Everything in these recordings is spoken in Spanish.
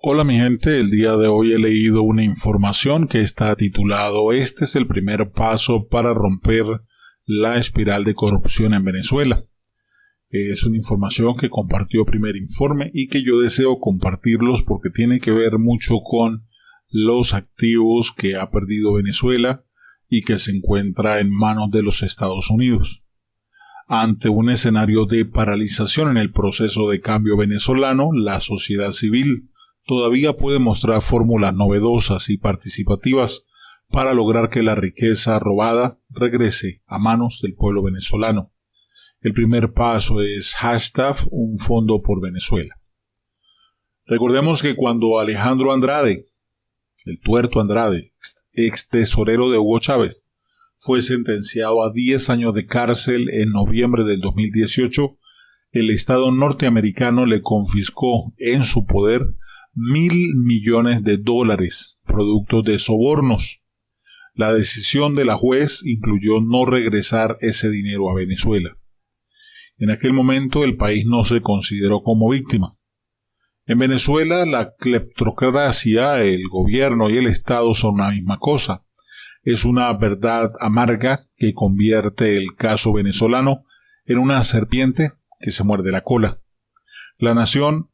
Hola mi gente, el día de hoy he leído una información que está titulado "Este es el primer paso para romper la espiral de corrupción en Venezuela". Es una información que compartió Primer Informe y que yo deseo compartirlos porque tiene que ver mucho con los activos que ha perdido Venezuela y que se encuentra en manos de los Estados Unidos. Ante un escenario de paralización en el proceso de cambio venezolano, la sociedad civil todavía puede mostrar fórmulas novedosas y participativas para lograr que la riqueza robada regrese a manos del pueblo venezolano. El primer paso es #un fondo por Venezuela. Recordemos que cuando Alejandro Andrade, el tuerto Andrade, ex tesorero de Hugo Chávez, fue sentenciado a 10 años de cárcel en noviembre del 2018, el Estado norteamericano le confiscó en su poder $1.000 millones producto de sobornos. La decisión de la juez incluyó no regresar ese dinero a Venezuela. En aquel momento el país no se consideró como víctima. En Venezuela la cleptocracia, el gobierno y el Estado son la misma cosa. Es una verdad amarga que convierte el caso venezolano en una serpiente que se muerde la cola. La nación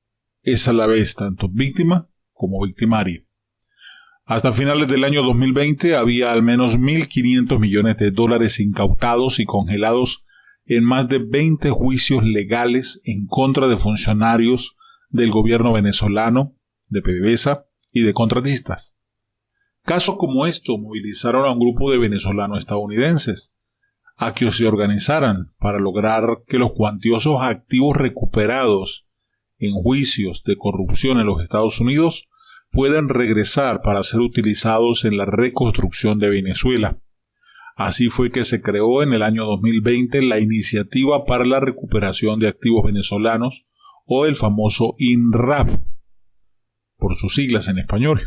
es a la vez tanto víctima como victimaria. Hasta finales del año 2020 había al menos $1.500 millones incautados y congelados en más de 20 juicios legales en contra de funcionarios del gobierno venezolano, de PDVSA y de contratistas. Casos como esto movilizaron a un grupo de venezolanos estadounidenses a que se organizaran para lograr que los cuantiosos activos recuperados en juicios de corrupción en los Estados Unidos puedan regresar para ser utilizados en la reconstrucción de Venezuela. Así fue que se creó en el año 2020 la Iniciativa para la Recuperación de Activos Venezolanos, o el famoso INRAV, por sus siglas en español,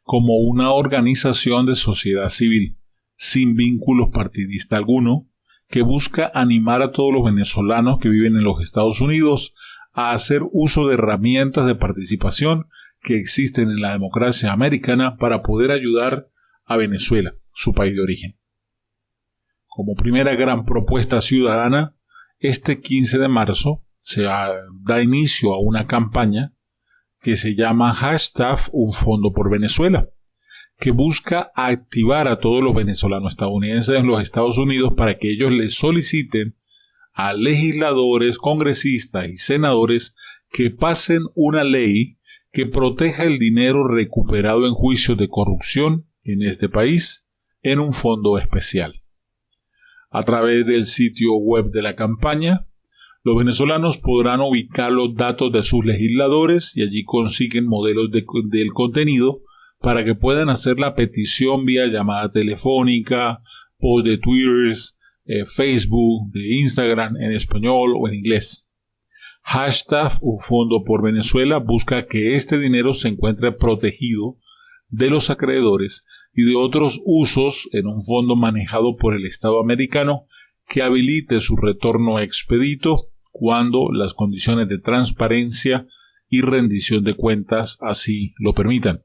como una organización de sociedad civil, sin vínculos partidista alguno, que busca animar a todos los venezolanos que viven en los Estados Unidos a hacer uso de herramientas de participación que existen en la democracia americana para poder ayudar a Venezuela, su país de origen. Como primera gran propuesta ciudadana, este 15 de marzo se da inicio a una campaña que se llama #un fondo por Venezuela, que busca activar a todos los venezolanos estadounidenses en los Estados Unidos para que ellos les soliciten a legisladores, congresistas y senadores que pasen una ley que proteja el dinero recuperado en juicios de corrupción en este país en un fondo especial. A través del sitio web de la campaña, los venezolanos podrán ubicar los datos de sus legisladores y allí consiguen modelos del contenido para que puedan hacer la petición vía llamada telefónica, post de Twitter, Facebook, de Instagram en español o en inglés. #un fondo por Venezuela busca que este dinero se encuentre protegido de los acreedores y de otros usos en un fondo manejado por el Estado americano que habilite su retorno expedito cuando las condiciones de transparencia y rendición de cuentas así lo permitan.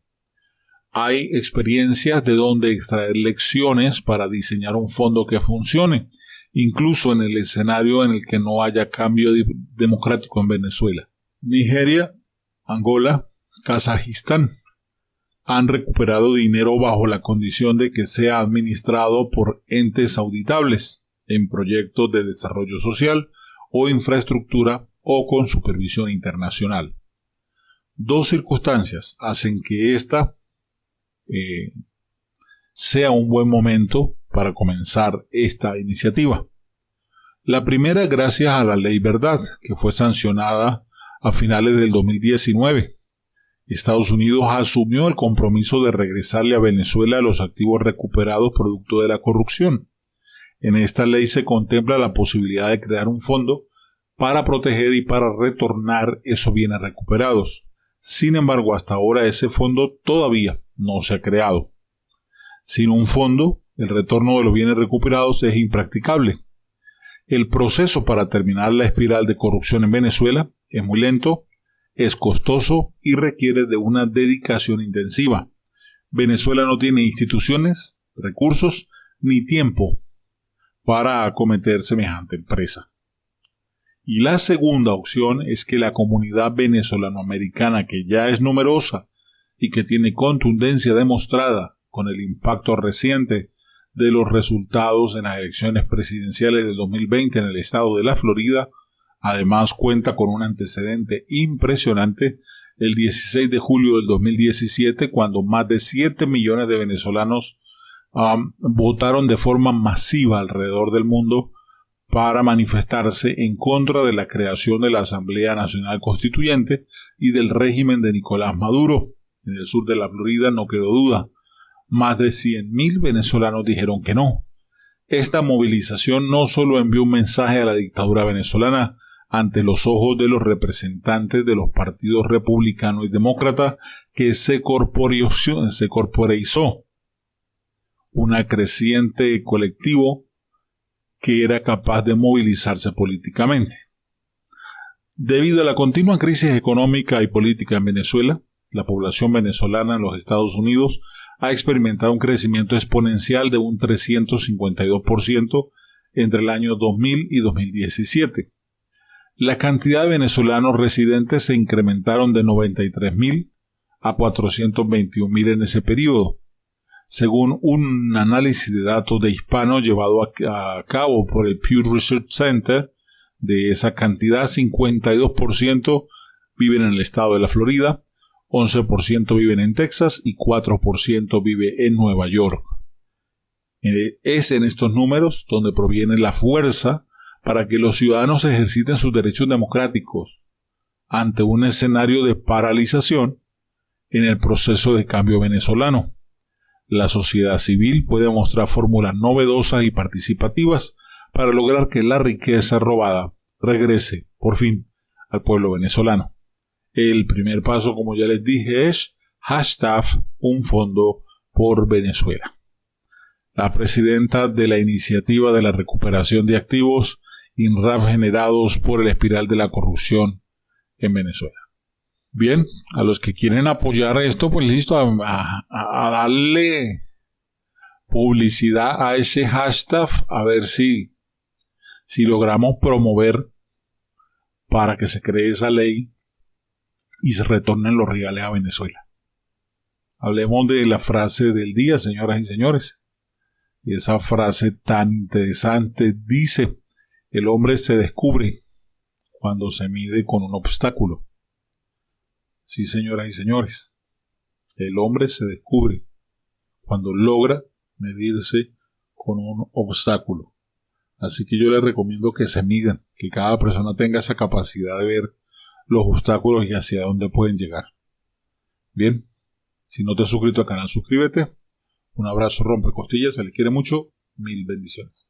Hay experiencias de donde extraer lecciones para diseñar un fondo que funcione, incluso en el escenario en el que no haya cambio democrático en Venezuela. Nigeria, Angola, Kazajistán han recuperado dinero bajo la condición de que sea administrado por entes auditables en proyectos de desarrollo social o infraestructura o con supervisión internacional. Dos circunstancias hacen que esta sea un buen momento para comenzar esta iniciativa. La primera, gracias a la Ley Verdad, que fue sancionada a finales del 2019. Estados Unidos asumió el compromiso de regresarle a Venezuela los activos recuperados producto de la corrupción. En esta ley se contempla la posibilidad de crear un fondo para proteger y para retornar esos bienes recuperados. Sin embargo, hasta ahora ese fondo todavía no se ha creado. Sin un fondo, el retorno de los bienes recuperados es impracticable. El proceso para terminar la espiral de corrupción en Venezuela es muy lento, es costoso y requiere de una dedicación intensiva. Venezuela no tiene instituciones, recursos ni tiempo para acometer semejante empresa. Y la segunda opción es que la comunidad venezolanoamericana, que ya es numerosa y que tiene contundencia demostrada con el impacto reciente de los resultados en las elecciones presidenciales del 2020 en el estado de la Florida, además cuenta con un antecedente impresionante el 16 de julio del 2017, cuando más de 7 millones de venezolanos votaron de forma masiva alrededor del mundo para manifestarse en contra de la creación de la Asamblea Nacional Constituyente y del régimen de Nicolás Maduro. En el sur de la Florida no quedó duda. Más de 100.000 venezolanos dijeron que no. Esta movilización no solo envió un mensaje a la dictadura venezolana ante los ojos de los representantes de los partidos republicano y demócrata, que se corporeizó una creciente colectivo que era capaz de movilizarse políticamente. Debido a la continua crisis económica y política en Venezuela, la población venezolana en los Estados Unidos ha experimentado un crecimiento exponencial de un 352% entre el año 2000 y 2017. La cantidad de venezolanos residentes se incrementaron de 93.000 a 421.000 en ese periodo, según un análisis de datos de hispanos llevado a cabo por el Pew Research Center. De esa cantidad, 52% viven en el estado de la Florida, 11% viven en Texas y 4% vive en Nueva York. Es en estos números donde proviene la fuerza para que los ciudadanos ejerciten sus derechos democráticos ante un escenario de paralización en el proceso de cambio venezolano. La sociedad civil puede mostrar fórmulas novedosas y participativas para lograr que la riqueza robada regrese, por fin, al pueblo venezolano. El primer paso, como ya les dije, es #un fondo por Venezuela. La presidenta de la Iniciativa de la Recuperación de Activos, INRAF, generados por el espiral de la corrupción en Venezuela. Bien, a los que quieren apoyar esto, pues listo, a darle publicidad a ese hashtag, a ver si logramos promover para que se cree esa ley y se retornen los reales a Venezuela. Hablemos de la frase del día, señoras y señores. Esa frase tan interesante dice: el hombre se descubre cuando se mide con un obstáculo. Sí, señoras y señores, el hombre se descubre cuando logra medirse con un obstáculo. Así que yo les recomiendo que se midan, que cada persona tenga esa capacidad de ver los obstáculos y hacia dónde pueden llegar. Bien, si no te has suscrito al canal, suscríbete. Un abrazo rompecostillas, se les quiere mucho, 1000 bendiciones.